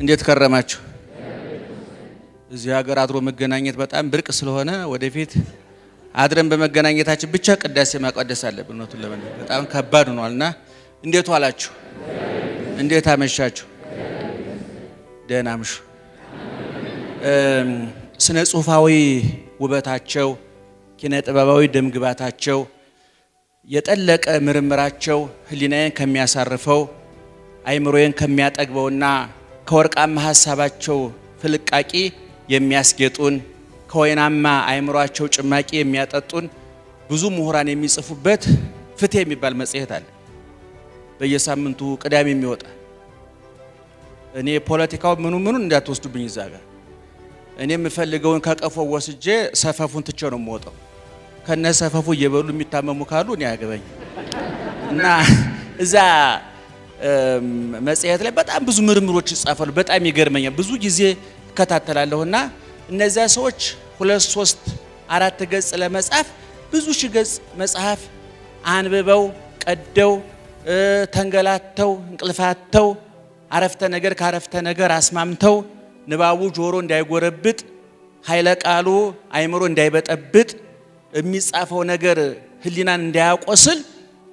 እንዴት ከረማችሁ? እዚህ ሀገር አድሮ መገናኘት በጣም ብርቅ ስለሆነ ወደፊት አድረን በመገናኘታችን ብቻ ቅዳሴ ማቀደስ አለብን። ነው ለምን በጣም ከባድ ሆኗልና እንዴት ዋላችሁ? እንዴት አመሻችሁ? ደህና አምሹ። ስነ ጽሁፋዊ ውበታቸው፣ ኪነ ጥበባዊ ደምግባታቸው፣ የጠለቀ ምርምራቸው ህሊናዬን ከሚያሳርፈው አይምሮዬን ከሚያጠግበውና ከወርቃማ ሐሳባቸው ፍልቃቂ የሚያስጌጡን ከወይናማ አይምሮአቸው ጭማቂ የሚያጠጡን ብዙ ምሁራን የሚጽፉበት ፍትህ የሚባል መጽሔት አለ። በየሳምንቱ ቅዳሜ የሚወጣ እኔ ፖለቲካው ምኑን እንዳትወስዱብኝ እዛ ጋር እኔ የምፈልገውን ከቀፎ ወስጄ ሰፈፉን ትቼ ነው የምወጣው። ከነ ሰፈፉ እየበሉ የሚታመሙ ካሉ እኔ ያገባኝ እና እዛ መጽሔት ላይ በጣም ብዙ ምርምሮች ይጻፋሉ። በጣም ይገርመኛል። ብዙ ጊዜ እከታተላለሁና እነዚያ ሰዎች 2 3 4 ገጽ ለመጻፍ ብዙ ሺህ ገጽ መጽሐፍ አንብበው ቀደው ተንገላተው እንቅልፋተው አረፍተ ነገር ከአረፍተ ነገር አስማምተው ንባቡ ጆሮ እንዳይጎረብጥ ኃይለ ቃሉ አይምሮ እንዳይበጠብጥ የሚጻፈው ነገር ህሊናን እንዳያቆስል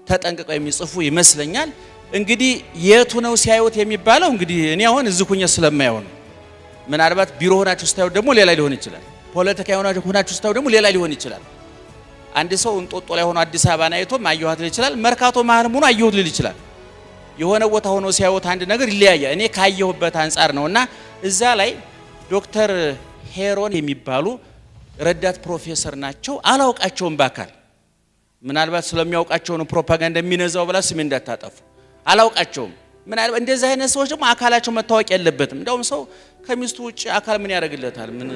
ተጠንቅቀው የሚጽፉ ይመስለኛል። እንግዲህ የቱ ነው ሲያዩት የሚባለው እንግዲህ እኔ አሁን እዚህ ሁኜ ስለማየው ነው። ምናልባት ቢሮ ሆናችሁ ስታዩት ደግሞ ሌላ ሊሆን ይችላል። ፖለቲካ ሆናችሁ ስታዩት ደግሞ ሌላ ሊሆን ይችላል። አንድ ሰው እንጦጦ ላይ ሆኖ አዲስ አበባን አይቶ ማየኋት ሊል ይችላል። መርካቶ መሀል ሆኖ አየሁት ሊል ይችላል። የሆነ ቦታ ሆኖ ሲያዩት አንድ ነገር ይለያያል። እኔ ካየሁበት አንጻር ነውና እዛ ላይ ዶክተር ሄሮን የሚባሉ ረዳት ፕሮፌሰር ናቸው። አላውቃቸውም በአካል ምናልባት ስለሚያውቃቸው ነው ፕሮፓጋንዳ የሚነዛው ብላ ስሜ እንዳታጠፉ። አላውቃቸውም። ምናልባት እንደዚህ አይነት ሰዎች ደግሞ አካላቸው መታወቅ የለበትም። እንደውም ሰው ከሚስቱ ውጪ አካል ምን ያደርግለታል? ምን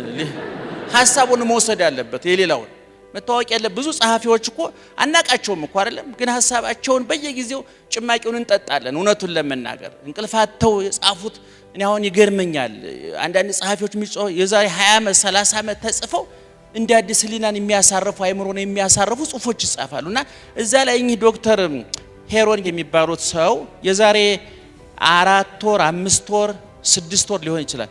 ሐሳቡን መውሰድ ያለበት የሌላውን መታወቅ ያለበት። ብዙ ጸሐፊዎች እኮ አናቃቸውም እኮ አይደለም፣ ግን ሐሳባቸውን በየጊዜው ጭማቂውን እንጠጣለን። እውነቱን ለመናገር እንቅልፋተው የጻፉት እኔ አሁን ይገርመኛል። አንዳንድ ጸሐፊዎች የዛሬ 20 ዓመት 30 ዓመት ተጽፈው እንደ አዲስ ህሊናን የሚያሳርፉ አይምሮን የሚያሳርፉ ጽሁፎች ይጻፋሉና እዛ ላይ እኚህ ዶክተር ሄሮን የሚባሉት ሰው የዛሬ 4 ወር 5 ወር 6 ወር ሊሆን ይችላል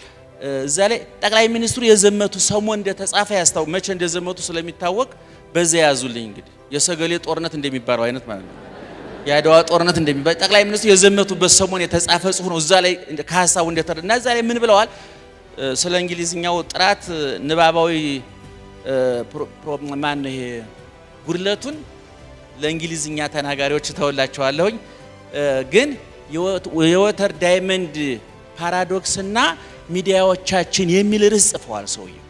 እዛ ላይ ጠቅላይ ሚኒስትሩ የዘመቱ ሰሞን እንደተጻፈ ያስታው መቼ እንደዘመቱ ስለሚታወቅ በዛ ያዙልኝ። እንግዲህ የሰገሌ ጦርነት እንደሚባለው አይነት ማለት ነው። የአድዋ ጦርነት እንደሚባል ጠቅላይ ሚኒስትሩ የዘመቱበት ሰሞን የተጻፈ ጽሁፍ ነው። እዛ ላይ ከሐሳቡ እንደተረና እዛ ላይ ምን ብለዋል? ስለ እንግሊዝኛው ጥራት ንባባዊ ማን ነው ይሄ ጉድለቱን ለእንግሊዝኛ ተናጋሪዎች ተወላቸዋለሁኝ። ግን የወተር ዳይመንድ ፓራዶክስና ሚዲያዎቻችን የሚል ርዕስ ጽፈዋል ሰውየው።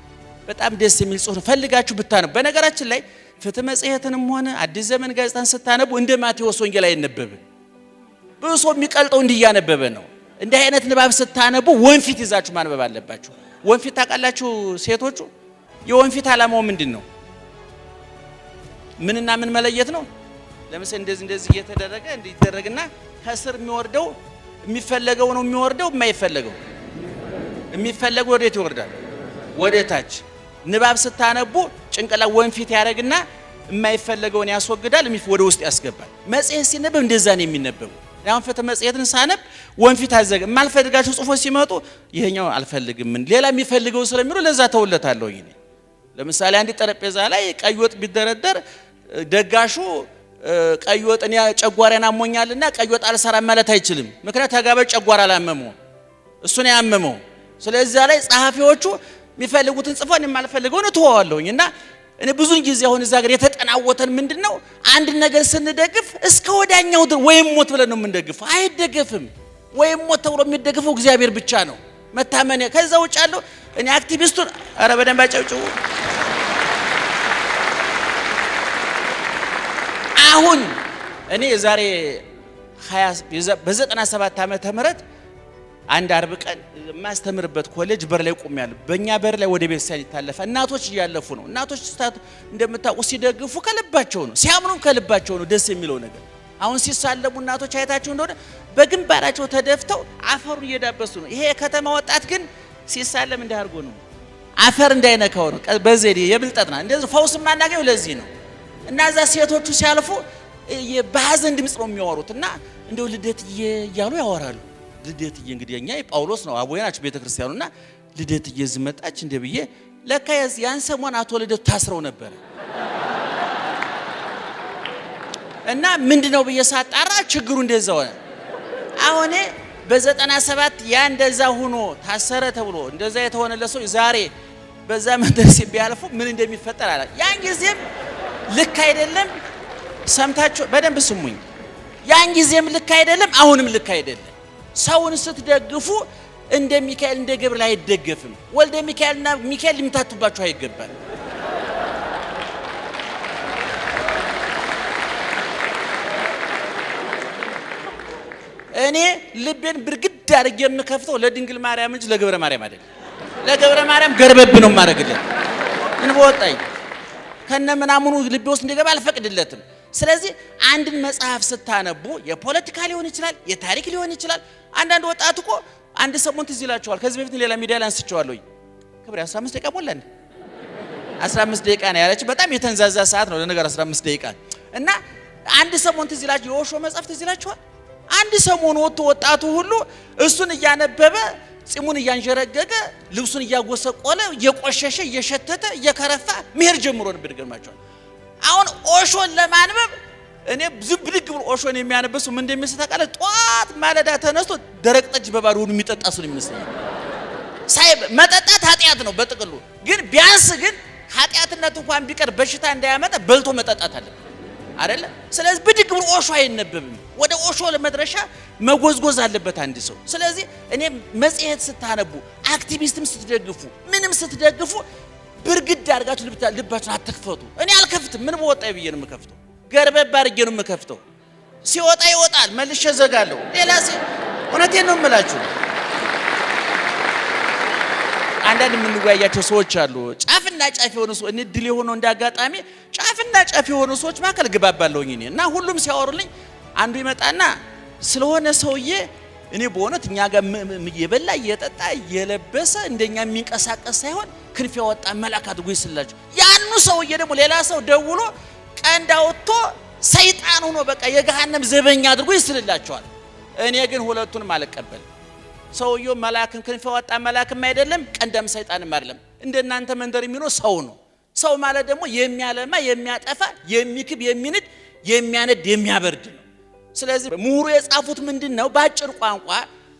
በጣም ደስ የሚል ጽሁፍ ፈልጋችሁ ብታነቡ። በነገራችን ላይ ፍትህ መጽሔትንም ሆነ አዲስ ዘመን ጋዜጣን ስታነቡ እንደ ማቴዎስ ወንጌል አይነበብም። ብዙ ሰው የሚቀልጠው እንዲያነበበ ነው። እንዲህ አይነት ንባብ ስታነቡ ወንፊት ይዛችሁ ማንበብ አለባችሁ። ወንፊት ታውቃላችሁ ሴቶቹ? የወንፊት ዓላማው ምንድን ነው? ምንና ምን መለየት ነው? ለምሳሌ እንደዚህ እየተደረገ እንዲደረግና ከስር የሚወርደው የሚፈለገው ነው የሚወርደው የሚፈለገው ወዴት ይወርዳል? ወደ ታች። ንባብ ስታነቡ ጭንቅላት ወንፊት ያደርግና የማይፈለገውን ያስወግዳል፣ ወደ ውስጥ ያስገባል። መጽሔት ሲነበብ እንደዛ ነው የሚነበበው። አሁን ፍትህ መጽሔትን ሳነብ ወንፊት አዘገ የማልፈልጋቸው ጽሁፎች ሲመጡ ይሄኛው አልፈልግም ሌላ የሚፈልገው ስለሚሉ ለዛ ተውለታለሁ። ይሄ ለምሳሌ አንድ ጠረጴዛ ላይ ቀይ ወጥ ቢደረደር ደጋሹ ቀይ ወጥ እኔ ጨጓራን አሞኛልና ቀይ ወጥ አልሰራም ማለት አይችልም። ምክንያቱም ተጋባዥ ጨጓራ አላመመው፣ እሱ ነው ያመመው። ስለዚህ ላይ ጸሐፊዎቹ የሚፈልጉትን ጽፎን የማልፈልገውን ተዋዋለሁኝ። እና እኔ ብዙን ጊዜ አሁን እዛ ጋር የተጠናወተን ምንድነው አንድ ነገር ስንደግፍ እስከ ወዳኛው ወይም ሞት ብለን ነው የምንደግፈው። አይደገፍም። ወይም ሞት ተብሎ የሚደግፈው እግዚአብሔር ብቻ ነው መታመን። ከዛ ውጭ ያለው እኔ አክቲቪስቱን አረ በደንብ አጨብጭቡ። አሁን እኔ ዛሬ በ97 ዓመተ ምህረት አንድ አርብ ቀን ማስተምርበት ኮሌጅ በር ላይ ቆሜያለሁ። በእኛ በር ላይ ወደ ቤተክርስቲያን ይታለፋል። እናቶች እያለፉ ነው። እናቶች እንደምታውቁ ሲደግፉ ከልባቸው ነው፣ ሲያምኑም ከልባቸው ነው። ደስ የሚለው ነገር አሁን ሲሳለሙ እናቶች አይታችሁ እንደሆነ በግንባራቸው ተደፍተው አፈሩን እየዳበሱ ነው። ይሄ የከተማ ወጣት ግን ሲሳለም እንዳርጎ ነው፣ አፈር እንዳይነካው ነው። በዘዴ የብልጠትና እንደዚህ ፈውስ ማናገኘው ለዚህ ነው። እና እዛ ሴቶቹ ሲያልፉ በሐዘን ድምጽ ነው የሚያወሩት እና እንደው ልደት እያሉ ያወራሉ። ልደትዬ እንግዲህ እኛ ጳውሎስ ነው አቦዬ ናቸው ቤተክርስቲያኑና ልደትዬ ዝመጣች እንደ ብዬ ለካ ያን ሰሞን አቶ ልደቱ ታስረው ነበር እና ምንድነው ብዬ ሳጣራ ችግሩ እንደዛው ነው። አሁን በ97 ያ እንደዛ ሆኖ ታሰረ ተብሎ እንደዛ የተሆነለ ሰው ዛሬ በዛ መንደር ሲያልፉ ምን እንደሚፈጠር አላ ያን ጊዜም ልክ አይደለም። ሰምታችሁ በደንብ ስሙኝ። ያን ጊዜም ልክ አይደለም፣ አሁንም ልክ አይደለም። ሰውን ስትደግፉ እንደ ሚካኤል እንደ ገብርኤል አይደገፍም። ወልደ ሚካኤልና ሚካኤል ሊምታቱባችሁ አይገባም። እኔ ልቤን ብርግድ አድርጌ የምከፍተው ለድንግል ማርያም እንጂ ለገብረ ማርያም አይደለም። ለገብረ ማርያም ገርበብ ነው ማረግለት። ምን በወጣኝ ከነ ምናምኑ ልቤ ውስጥ እንደገባ አልፈቅድለትም። ስለዚህ አንድን መጽሐፍ ስታነቡ የፖለቲካ ሊሆን ይችላል፣ የታሪክ ሊሆን ይችላል። አንዳንድ ወጣት እኮ አንድ ሰሞን ትዝ ይላችኋል። ከዚህ በፊት ሌላ ሚዲያ ላይ አንስቼዋለሁ። ክብር 15 ደቂቃ ሞላን። 15 ደቂቃ ነው ያለች። በጣም የተንዛዛ ሰዓት ነው ለነገር 15 ደቂቃ እና አንድ ሰሞን ትዝ ይላችሁ የኦሾ መጽሐፍ ትዝ ይላችኋል። አንድ ሰሞን ወጣቱ ሁሉ እሱን እያነበበ ጺሙን እያንጀረገገ ልብሱን እያጎሰቆለ እየቆሸሸ እየሸተተ እየከረፋ መሄድ ጀምሮ ነበር። ገርማችኋል። አሁን ኦሾን ለማንበብ እኔ ዝም ብድግ ብሎ ኦሾን የሚያነበሱ ምን እንደሚመስል ታውቃለህ? ጧት ማለዳ ተነስቶ ደረቅ ጠጅ በባዶውን የሚጠጣ ሰው የሚመስል ሳይ መጠጣት ኃጢአት ነው በጥቅሉ። ግን ቢያንስ ግን ኃጢአትነት እንኳን ቢቀር በሽታ እንዳያመጣ በልቶ መጠጣት አለ አይደለ? ስለዚህ ብድግ ብሎ ኦሾ አይነበብም። ወደ ኦሾ ለመድረሻ መጎዝጎዝ አለበት አንድ ሰው። ስለዚህ እኔ መጽሔት ስታነቡ አክቲቪስትም ስትደግፉ ምንም ስትደግፉ ብርግድ አድርጋችሁ ልባችሁን አትክፈቱ። እኔ አልከፍትም። ምን በወጣይ ብዬ ነው የምከፍተው? ገርበብ አድርጌ ነው የምከፍተው። ሲወጣ ይወጣል፣ መልሼ ዘጋለሁ። ሌላ እውነቴን ነው የምላችሁ። አንዳንድ የምንወያያቸው ሰዎች አሉ። ጫፍና ጫፍ የሆኑ ሰው እንድል የሆነው እንዳጋጣሚ ጫፍና ጫፍ የሆኑ ሰዎች ማከል ግባባለሁኝ እኔ እና ሁሉም ሲያወሩልኝ አንዱ ይመጣና ስለሆነ ሰውዬ እኔ በእውነት እኛ ጋር የበላ እየጠጣ እየለበሰ እንደኛ የሚንቀሳቀስ ሳይሆን ክንፍ ያወጣ መልአክ አድርጎ ይስላችሁ። ያንኑ ሰውዬ ደግሞ ሌላ ሰው ደውሎ ቀንድ አውጥቶ ሰይጣን ሆኖ በቃ የገሃነም ዘበኛ አድርጎ ይስልላቸዋል። እኔ ግን ሁለቱንም አልቀበልም። ሰውየው መልአክን ክንፍ ያወጣ መልአክም አይደለም፣ ቀንዳም ሰይጣንም አይደለም። እንደናንተ መንደር የሚኖር ሰው ነው። ሰው ማለት ደግሞ የሚያለማ የሚያጠፋ የሚክብ የሚንድ የሚያነድ የሚያበርድ ነው። ስለዚህ ምሁሩ የጻፉት ምንድነው? ባጭር ቋንቋ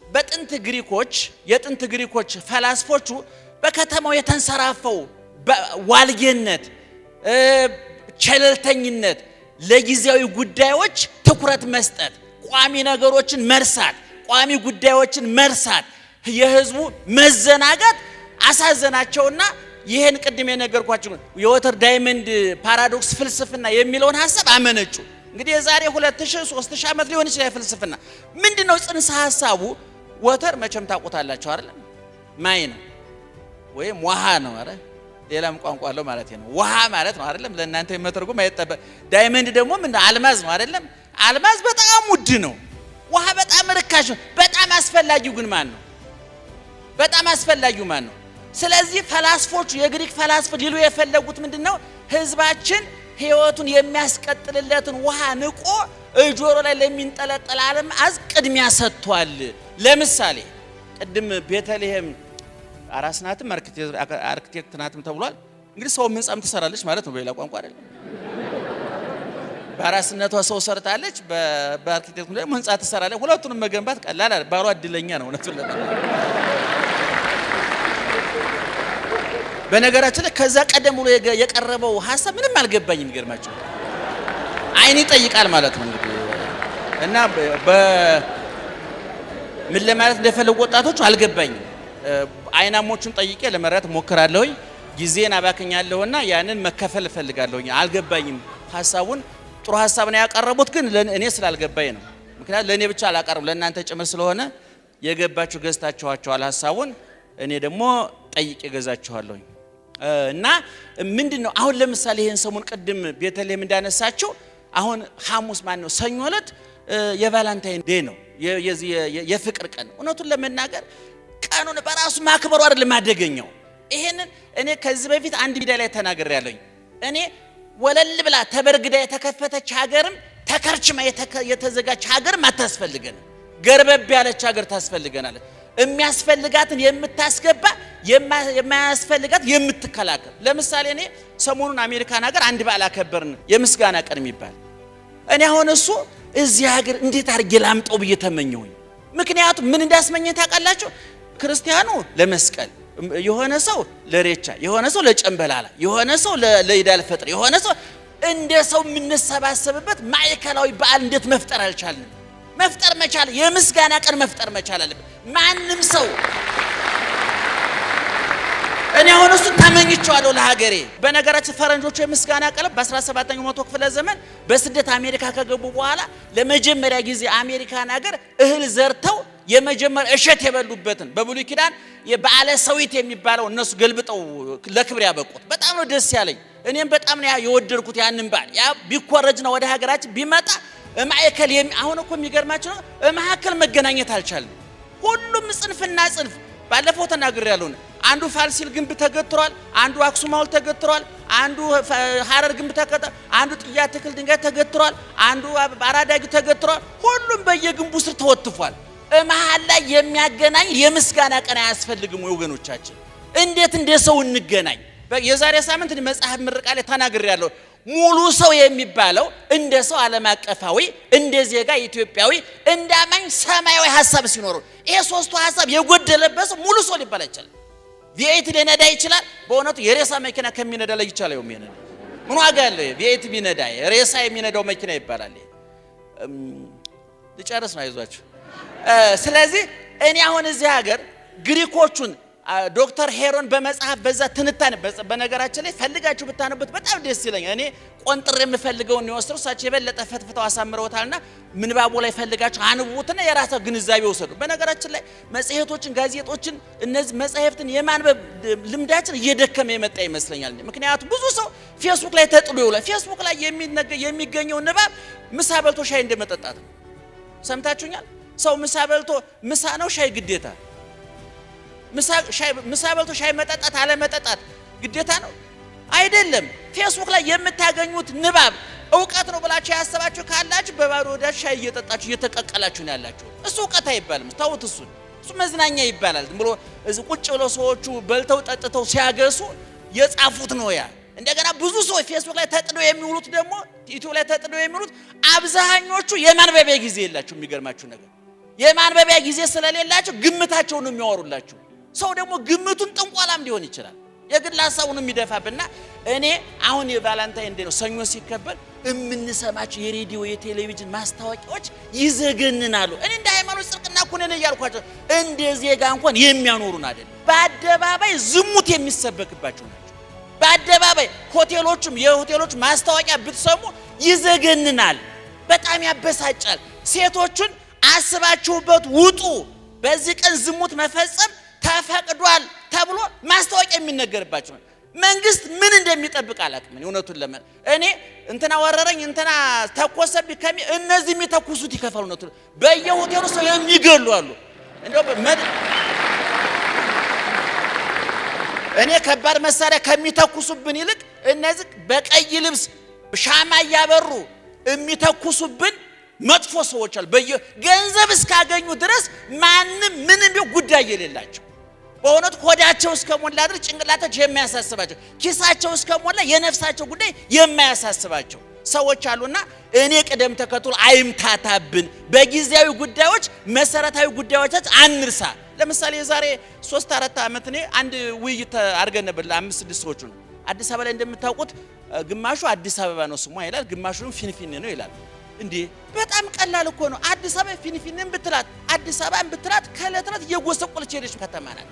በጥንት ግሪኮች የጥንት ግሪኮች ፈላስፎቹ በከተማው የተንሰራፈው ዋልጌነት፣ ቸለልተኝነት፣ ለጊዜያዊ ጉዳዮች ትኩረት መስጠት፣ ቋሚ ነገሮችን መርሳት፣ ቋሚ ጉዳዮችን መርሳት፣ የህዝቡ መዘናጋት አሳዘናቸውና ይሄን ቅድም የነገርኳችሁ የወተር ዳይመንድ ፓራዶክስ ፍልስፍና የሚለውን ሐሳብ አመነጩ። እንግዲህ የዛሬ 2000 3000 ዓመት ሊሆን ይችላል ፍልስፍና። ምንድነው ጽንሰ ሐሳቡ? ወተር መቼም ታውቁታላችሁ አይደል? ማይ ነው ወይም ውሃ ነው አይደል? ሌላም ቋንቋ አለው ማለት ነው። ውሃ ማለት ነው አይደለም? ለእናንተ የመተርጎም አይጠበቅ። ዳይመንድ ደግሞ ምን አልማዝ ነው አይደለም? አልማዝ በጣም ውድ ነው። ውሃ በጣም ርካሽ ነው። በጣም አስፈላጊው ግን ማን ነው? በጣም አስፈላጊው ማን ነው? ስለዚህ ፈላስፎቹ የግሪክ ፈላስፎች ሊሉ የፈለጉት ምንድነው? ህዝባችን ህይወቱን የሚያስቀጥልለትን ውሃ ንቆ ጆሮ ላይ ለሚንጠለጠል ዓለም አዝ ቅድሚያ ሰጥቷል። ለምሳሌ ቅድም ቤተልሔም አራስናትም አርክቴክት ናትም ተብሏል። እንግዲህ ሰው ህንጻም ትሰራለች ማለት ነው በሌላ ቋንቋ አይደለም። በአራስነቷ ሰው ሰርታለች፣ በአርክቴክቱ ደግሞ ህንጻ ትሰራለች። ሁለቱንም መገንባት ቀላል አይደል። ባሏ እድለኛ ነው እውነቱን ለማለት። በነገራችን ላይ ከዛ ቀደም ብሎ የቀረበው ሐሳብ ምንም አልገባኝም። የሚገርማችሁ አይን ይጠይቃል ማለት ነው እንግዲህ እና ምን ለማለት እንደፈለጉ ወጣቶቹ አልገባኝም። አይናሞቹን ጠይቄ ለመረዳት ሞክራለሁ። ጊዜን አባከኛለሁና ያንን መከፈል እፈልጋለሁ። አልገባኝም ሐሳቡን። ጥሩ ሐሳብ ነው ያቀረቡት፣ ግን እኔ ስላልገባኝ ነው። ምክንያቱም ለኔ ብቻ አላቀርቡ ለእናንተ ጭምር ስለሆነ የገባችሁ ገዝታችኋል ሐሳቡን። እኔ ደግሞ ጠይቄ ገዛችኋለሁ። እና ምንድነው አሁን ለምሳሌ ይሄን ሰሞን ቅድም ቤተልሔም እንዳነሳቸው አሁን ሐሙስ ማን ነው ሰኞ ዕለት የቫላንታይን ዴይ ነው፣ የፍቅር ቀን። እውነቱን ለመናገር ቀኑን በራሱ ማክበሩ አይደለም አደገኛው። ይሄንን እኔ ከዚህ በፊት አንድ ቪዲዮ ላይ ተናግሬያለሁ። እኔ ወለል ብላ ተበርግዳ የተከፈተች ሀገርም ተከርችማ የተዘጋች ሀገርም አታስፈልገን። ገርበብ ያለች ሀገር ታስፈልገናለች። የሚያስፈልጋትን የምታስገባ የማያስፈልጋት የምትከላከል። ለምሳሌ እኔ ሰሞኑን አሜሪካን ሀገር አንድ በዓል አከበርን የምስጋና ቀን የሚባል። እኔ አሁን እሱ እዚህ ሀገር እንዴት አድርጌ ላምጠው ብዬ ተመኘሁኝ። ምክንያቱም ምን እንዳስመኘኝ ታውቃላችሁ? ክርስቲያኑ ለመስቀል፣ የሆነ ሰው ለሬቻ፣ የሆነ ሰው ለጨንበላላ፣ የሆነ ሰው ለኢዳል ፈጥር፣ የሆነ ሰው እንደ ሰው የምንሰባሰብበት ማዕከላዊ በዓል እንዴት መፍጠር አልቻልንም? መፍጠር መቻል፣ የምስጋና ቀን መፍጠር መቻል አለበት። ማንም ሰው እኔ አሁን እሱ ተመኝቻለሁ ለሀገሬ። በነገራችን ፈረንጆቹ የምስጋና ቀን በ17ኛው መቶ ክፍለ ዘመን በስደት አሜሪካ ከገቡ በኋላ ለመጀመሪያ ጊዜ አሜሪካን ሀገር እህል ዘርተው የመጀመሪያ እሸት የበሉበትን በብሉይ ኪዳን የበዓለ ሰዊት የሚባለው እነሱ ገልብጠው ለክብር ያበቁት በጣም ነው ደስ ያለኝ። እኔም በጣም ነው የወደድኩት ያንን በዓል። ያ ቢኮረጅና ወደ ሀገራችን ቢመጣ ማዕከል አሁን እኮ የሚገርማችሁ ነው ማዕከል መገናኘት አልቻለም። ሁሉም ጽንፍና ጽንፍ ባለፈው ተናግሬያለሁ። አንዱ ፋሲል ግንብ ተገትሯል፣ አንዱ አክሱም ሐውልት ተገትሯል፣ አንዱ ሐረር ግንብ ተገትሯል፣ አንዱ ጥያ ትክል ድንጋይ ተገትሯል፣ አንዱ አራዳጊ ተገትሯል። ሁሉም በየግንቡ ስር ተወትፏል። መሃል ላይ የሚያገናኝ የምስጋና ቀን አያስፈልግም ወገኖቻችን? እንዴት እንደ ሰው እንገናኝ? የዛሬ ሳምንት መጽሐፍ ምርቃ ላይ ተናግሬያለሁ። ሙሉ ሰው የሚባለው እንደ ሰው ዓለም አቀፋዊ፣ እንደ ዜጋ ኢትዮጵያዊ፣ እንደ አማኝ ሰማያዊ ሐሳብ ሲኖረው፣ ይሄ ሶስቱ ሐሳብ የጎደለበት ሰው ሙሉ ሰው ሊባል አይችልም። ቪኤት ሊነዳ ይችላል። በእውነቱ የሬሳ መኪና ከሚነዳ ላይ ይቻላል። ምን ዋጋ ያለው ቪኤት ቢነዳ ሬሳ የሚነዳው መኪና ይባላል። ልጨርስ ነው አይዟችሁ። ስለዚህ እኔ አሁን እዚህ ሀገር ግሪኮቹን ዶክተር ሄሮን በመጽሐፍ በዛ ትንታኔ በነገራችን ላይ ፈልጋችሁ ብታነቡት በጣም ደስ ይለኛል። እኔ ቆንጥር የምፈልገውን ነው ወስደው ሳቸው የበለጠ ፈትፍተው አሳምረውታልና ምንባቡ ላይ ፈልጋችሁ አንብቡትና የራሳችሁ ግንዛቤ ወሰዱ። በነገራችን ላይ መጽሔቶችን፣ ጋዜጦችን እነዚህ መጽሐፍትን የማንበብ ልምዳችን እየደከመ የመጣ ይመስለኛል። ምክንያቱም ብዙ ሰው ፌስቡክ ላይ ተጥሎ ይውላል። ፌስቡክ ላይ የሚገኘው ንባብ ምሳ በልቶ ሻይ እንደመጠጣት ነው። ሰምታችሁኛል? ሰው ምሳ በልቶ ምሳ ነው ሻይ ግዴታ ምሳ በልቶ ሻይ መጠጣት አለ መጠጣት ግዴታ ነው አይደለም። ፌስቡክ ላይ የምታገኙት ንባብ ዕውቀት ነው ብላችሁ ያሰባችሁ ካላችሁ በባዶ ወዳችሁ ሻይ እየጠጣችሁ እየተቀቀላችሁ ነው ያላችሁ። እሱ ዕውቀት አይባልም። ተውት። እሱ መዝናኛ ይባላል። ዝም ብሎ እዚህ ቁጭ ብለው ሰዎቹ በልተው ጠጥተው ሲያገሱ የጻፉት ነው ያ። እንደገና ብዙ ሰዎች ፌስቡክ ላይ ተጥደው የሚውሉት ደግሞ ዩቲዩብ ላይ ተጥደው የሚውሉት አብዛኞቹ የማንበቢያ ጊዜ የላችሁ። የሚገርማችሁ ነገር የማንበቢያ ጊዜ ስለሌላችሁ ግምታቸውን ነው የሚያወሩላችሁ። ሰው ደግሞ ግምቱን ጥንቆላም ሊሆን ይችላል የግል ሐሳቡን የሚደፋብና እኔ አሁን የቫላንታይን ዴይ ነው ሰኞ ሲከበር የምንሰማቸው የሬዲዮ የቴሌቪዥን ማስታወቂያዎች ይዘገንናሉ። እኔ እንደ ሃይማኖት ጽድቅና ኩነኔ እያልኳቸው እንደ ዜጋ እንኳን የሚያኖሩን አይደለም። በአደባባይ ዝሙት የሚሰበክባቸው ናቸው። በአደባባይ የሆቴሎች ማስታወቂያ ብትሰሙ ይዘገንናል፣ በጣም ያበሳጫል። ሴቶቹን አስባችሁበት ውጡ፣ በዚህ ቀን ዝሙት መፈጸም ተፈቅዷል ተብሎ ማስታወቂያ የሚነገርባቸው ነው። መንግስት ምን እንደሚጠብቅ አላውቅም። እውነቱን ለምን እኔ እንትና ወረረኝ እንትና ተኮሰብኝ እነዚህ የሚተኩሱት ይከፈሉ ነው። በየሆቴሉ ሰው የሚገሉ አሉ። እንደው እኔ ከባድ መሳሪያ ከሚተኩሱብን ይልቅ እነዚህ በቀይ ልብስ ሻማ ያበሩ የሚተኩሱብን መጥፎ ሰዎች አሉ። ገንዘብ እስካገኙ ድረስ ማንም ምንም ጉዳይ የሌላቸው በእውነት ሆዳቸው እስከሞላ ድረስ ጭንቅላታቸው የማያሳስባቸው ኪሳቸው እስከሞላ የነፍሳቸው ጉዳይ የማያሳስባቸው ሰዎች አሉና እኔ ቅደም ተከተሉ አይምታታብን። በጊዜያዊ ጉዳዮች መሰረታዊ ጉዳዮቻችን አንርሳ። ለምሳሌ የዛሬ 3-4 ዓመት እኔ አንድ ውይይት አድርገን ነበር ለ5-6 ሰዎች ነው። አዲስ አበባ ላይ እንደምታውቁት ግማሹ አዲስ አበባ ነው ስሟ ይላል፣ ግማሹ ፊንፊኔ ነው ይላል። እንዴ በጣም ቀላል እኮ ነው። አዲስ አበባ ፊንፊኔን ብትላት አዲስ አበባን ብትላት ከለትራት እየጎሰቆለች ሄደች ከተማ ናት።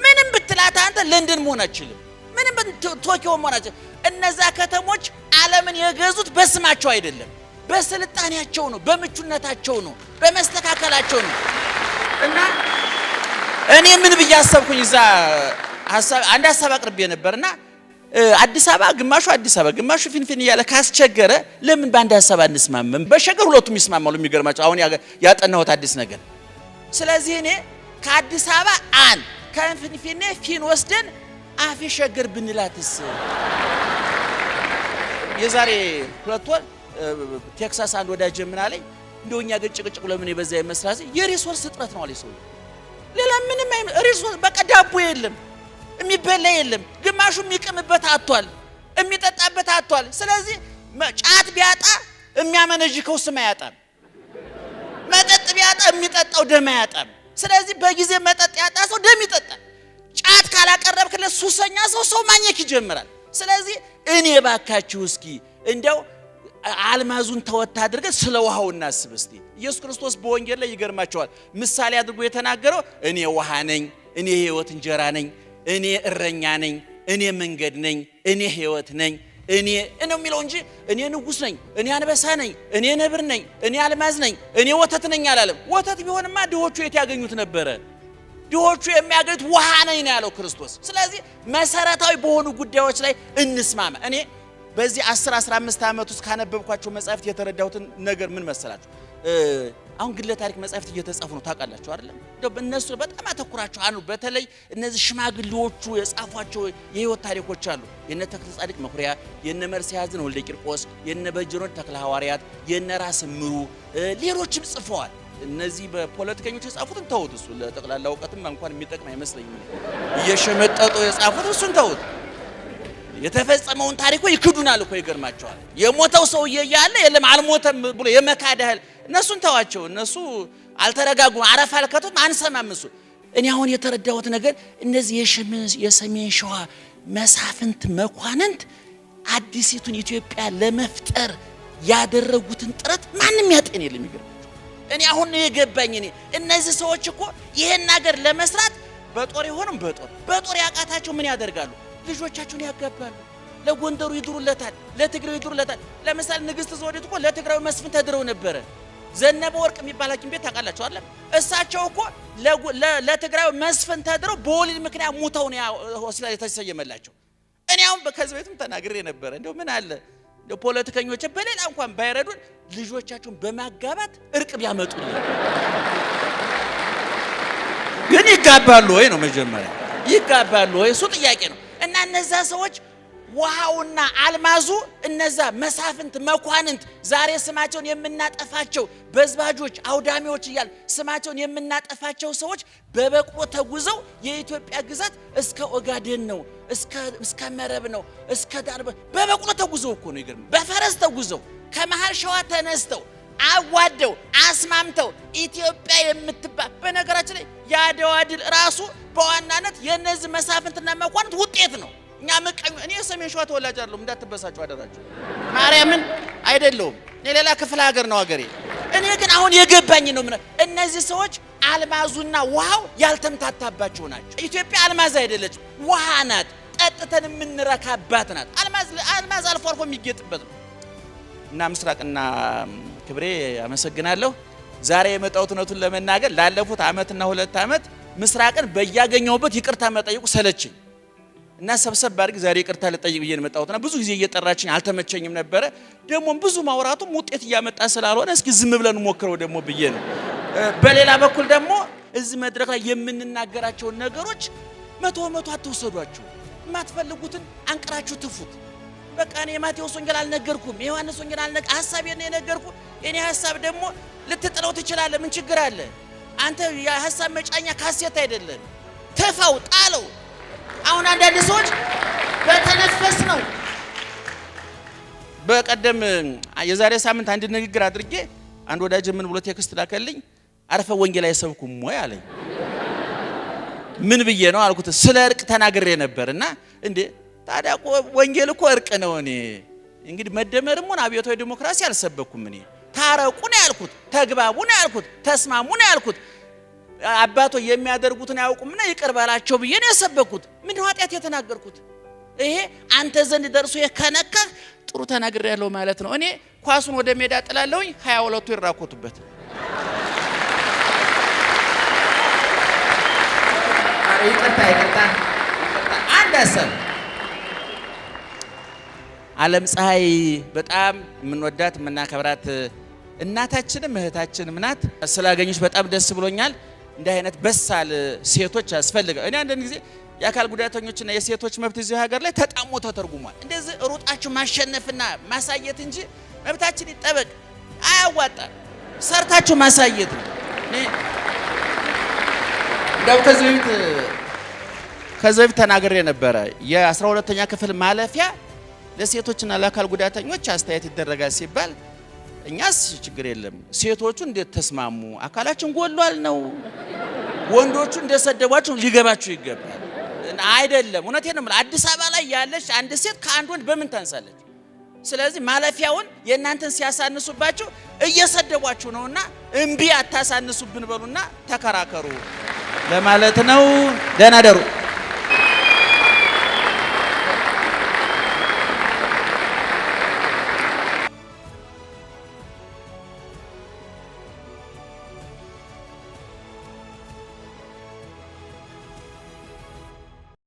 ምንም ብትላት አንተ ለንደን መሆን አትችልም፣ ምንም ቶኪዮ መሆን አትችልም። እነዛ ከተሞች ዓለምን የገዙት በስማቸው አይደለም፣ በስልጣኔያቸው ነው፣ በምቹነታቸው ነው፣ በመስተካከላቸው ነው። እና እኔ ምን ብዬ አሰብኩኝ እዛ አንድ ሐሳብ አቅርቤ ነበርና አዲስ አበባ ግማሹ አዲስ አበባ ግማሹ ፊንፊኔ ያለ ካስቸገረ ለምን በአንድ ሐሳብ አንስማማም? በሸገር ሁለቱም ይስማማሉ። የሚገርማቸው አሁን ያጠናሁት አዲስ ነገር። ስለዚህ እኔ ከአዲስ አበባ ከፊንፊኔ ፊን ወስደን አፌ ሸገር ብንላትስ? የዛሬ 2 ወር ቴክሳስ አንድ ወዳጅ ምን አለኝ፣ እንደውኛ ገጭቅጭቁ ለምን ይበዛ ይመስላል የሪሶርስ እጥረት ነው አለ ሰው ሌላ ምንም ሪሶርስ በቃ ዳቦ የለም የሚበላ የለም ግማሹ የሚቀምበት አጥቷል የሚጠጣበት አጥቷል ስለዚህ ጫት ቢያጣ የሚያመነጅከው ስም ያጣም መጠጥ ቢያጣ የሚጠጣው ደም ያጣም ስለዚህ በጊዜ መጠጥ ያጣ ሰው ደም ይጠጣል ጫት ካላቀረብክለት ሱሰኛ ሰው ማኘክ ይጀምራል ስለዚህ እኔ ባካችሁ እስኪ እንደው አልማዙን ተወታ አድርገን ስለ ውሃው እናስብ እስቲ ኢየሱስ ክርስቶስ በወንጌል ላይ ይገርማቸዋል ምሳሌ አድርጎ የተናገረው እኔ ውሃ ነኝ እኔ ሕይወት እንጀራ ነኝ እኔ እረኛ ነኝ እኔ መንገድ ነኝ እኔ ሕይወት ነኝ እኔ ነው የሚለው እንጂ እኔ ንጉስ ነኝ እኔ አንበሳ ነኝ እኔ ነብር ነኝ እኔ አልማዝ ነኝ እኔ ወተት ነኝ አላለም ወተት ቢሆንማ ድሆቹ የት ያገኙት ነበር ድሆቹ የሚያገኙት ውሃ ነኝ ነው ያለው ክርስቶስ ስለዚህ መሰረታዊ በሆኑ ጉዳዮች ላይ እንስማማ እኔ በዚህ 10-15 ዓመት ውስጥ ካነበብኳቸው መጻሕፍት የተረዳሁትን ነገር ምን መሰላችሁ አሁን ግለ ታሪክ መጻሕፍት እየተጻፉ ነው ታውቃላችሁ አይደለም እንደው እነሱ በጣም አተኩራቸው አኑ በተለይ እነዚህ ሽማግሌዎቹ የጻፏቸው የህይወት ታሪኮች አሉ የነ ተክለ ጻድቅ መኩሪያ የነ መርስዔያዝን ወልደ ቂርቆስ የነ በጅሮን ተክለ ሐዋርያት የነ ራስ ምሩ ሌሎችም ጽፈዋል እነዚህ በፖለቲከኞች የጻፉትን ተውት እሱ ለጠቅላላ ዕውቀትም እንኳን የሚጠቅም አይመስለኝም እየሸመጠጡ የጻፉት እሱን ተውት የተፈጸመውን ታሪኮ ይክዱናል እኮ ይገርማቸዋል የሞተው ሰውዬ ያለ የለም አልሞተም ብሎ የመካደል እነሱን ተዋቸው እነሱ አልተረጋጉም አረፍ አልከቱም አንሰማም እሱ እኔ አሁን የተረዳሁት ነገር እነዚህ የሰሜን ሸዋ መሳፍንት መኳንንት አዲሲቱን ኢትዮጵያ ለመፍጠር ያደረጉትን ጥረት ማንንም ያጤን የለም ይገርማቸዋል እኔ አሁን ነው የገባኝ እነዚህ ሰዎች እኮ ይሄን ነገር ለመስራት በጦር ይሆንም በጦር ያቃታቸው ምን ያደርጋሉ ልጆቻቸውን ያጋባሉ ለጎንደሩ ይድሩለታል ለትግራዩ ይድሩለታል ለምሳሌ ንግስት ዘውዲቱ እኮ ለትግራዩ መስፍን ተድረው ነበር ዘነበ ወርቅ የሚባል ሐኪም ቤት ታውቃላችሁ አይደል እሳቸው እኮ ለትግራዩ መስፍን ተድረው በወሊድ ምክንያት ሙተው ነው ሆስፒታል የተሰየመላቸው እኔ አሁን ከዚህ ቤትም ተናግሬ ነበር እንደው ምን አለ እንደው ፖለቲከኞች በሌላ እንኳን ባይረዱን ልጆቻቸውን በማጋባት እርቅ ቢያመጡልን ግን ይጋባሉ ወይ ነው መጀመሪያ ይጋባሉ ወይ እሱ ጥያቄ ነው እና እነዛ ሰዎች ውሃውና አልማዙ እነዛ መሳፍንት መኳንንት ዛሬ ስማቸውን የምናጠፋቸው በዝባጆች አውዳሚዎች ይያል ስማቸውን የምናጠፋቸው ሰዎች በበቅሎ ተጉዘው የኢትዮጵያ ግዛት እስከ ኦጋዴን ነው እስከ መረብ ነው እስከ ዳርበ በበቅሎ ተጉዘው እኮ ነው ይገርም በፈረስ ተጉዘው ከመሃል ሸዋ ተነስተው አዋደው አስማምተው ኢትዮጵያ የምትባል በነገራችን ላይ ያደዋ ድል ራሱ በዋናነት የነዚህ መሳፍንትና መኳንንት ውጤት ነው እኛ መቀኝ እኔ ሰሜን ሸዋ ተወላጅ አይደለም እንዳትበሳጩ አደራችሁ ማርያምን አይደለም ሌላ ክፍለ ሀገር ነው ሀገሬ እኔ ግን አሁን የገባኝ ነው እነዚህ ሰዎች አልማዙና ውሃው ያልተምታታባቸው ናቸው ኢትዮጵያ አልማዝ አይደለች ውሃ ናት ጠጥተን የምንረካባት ናት አልማዝ አልፎ አልፎ የሚገጥበት ነው እና ምስራቅና ክብሬ አመሰግናለሁ ዛሬ የመጣሁት ነቱን ለመናገር ላለፉት አመትና 2 አመት ምስራቅን በያገኘውበት ይቅርታ መጠየቁ ሰለችኝ እና ሰብሰብ ባርግ ዛሬ ይቅርታ ልጠይቅ ብዬ ነው መጣሁትና ብዙ ጊዜ እየጠራችኝ አልተመቸኝም ነበር ደግሞ ብዙ ማውራቱ ውጤት እያመጣ ስላልሆነ እስኪ ዝም ብለን ሞክረው ደግሞ ብዬ ነው በሌላ በኩል ደግሞ እዚህ መድረክ ላይ የምንናገራቸው ነገሮች መቶ አትወሰዷቸው ማትፈልጉትን አንቀራችሁ ትፉት በቃ እኔ ማቴዎስ ወንጌል አልነገርኩም ዮሐንስ ወንጌል ሐሳቤን ነው የነገርኩ እኔ ሐሳብ ደግሞ ልትጥለው ትችላለህ ምን ችግር አለ አንተ የሐሳብ መጫኛ ካሴት አይደለም ተፋው ጣለው አሁን አንዳንድ ሰዎች በተነፈስ ነው በቀደም የዛሬ ሳምንት አንድ ንግግር አድርጌ አንድ ወዳጅ ምን ብሎ ቴክስት ላከልኝ አርፈ ወንጌል አይሰብኩም ወይ አለኝ ምን ብዬ ነው አልኩት ስለ እርቅ ተናግሬ ነበርና እንዴ ታዲያ ወንጌል እኮ እርቅ ነው እኔ እንግዲህ መደመርም ሆነ አብዮታዊ ዲሞክራሲ አልሰበኩም እኔ ታረቁ ነው ያልኩት ተግባቡ ነው ያልኩት ተስማሙ ነው ያልኩት አባቶ የሚያደርጉትን ያውቁምና ይቅር በላቸው ብዬ ነው ያሰበኩት ምን ኃጢአት የተናገርኩት ይሄ አንተ ዘንድ ደርሶ የከነካ ጥሩ ተናግሬ ያለው ማለት ነው እኔ ኳሱን ወደ ሜዳ ጥላለሁኝ 22ቱ ይራኮቱበት ይቅርታ አንድ አሰብ ዓለም ፀሐይ በጣም ምንወዳት ምናከብራት እናታችንም እህታችንም ናት ስላገኙሽ በጣም ደስ ብሎኛል እንደ አይነት በሳል ሴቶች ያስፈልጋል እኔ አንድ ጊዜ የአካል ጉዳተኞችና የሴቶች መብት እዚህ ሀገር ላይ ተጣሞ ተተርጉሟል እንደዚህ ሩጣችሁ ማሸነፍና ማሳየት እንጂ መብታችን ይጠበቅ አያዋጣም ሰርታችሁ ማሳየት ነው። እንደው ከዚህ በፊት ተናግሬ ነበረ። የ12ኛ ክፍል ማለፊያ ለሴቶችና ለአካል ጉዳተኞች አስተያየት ይደረጋል ሲባል እኛስ ችግር የለም ሴቶቹ እንዴት ተስማሙ? አካላችን ጎሏል ነው። ወንዶቹ እንደሰደቧቸው ሊገባችሁ ይገባል። አይደለም እውነቴን ነው። አዲስ አበባ ላይ ያለች አንድ ሴት ከአንድ ወንድ በምን ታንሳለች? ስለዚህ ማለፊያውን የእናንተን ሲያሳንሱባችሁ እየሰደቧችሁ ነውና እምቢ አታሳንሱብን በሉና ተከራከሩ ለማለት ነው። ደህና ደሩ።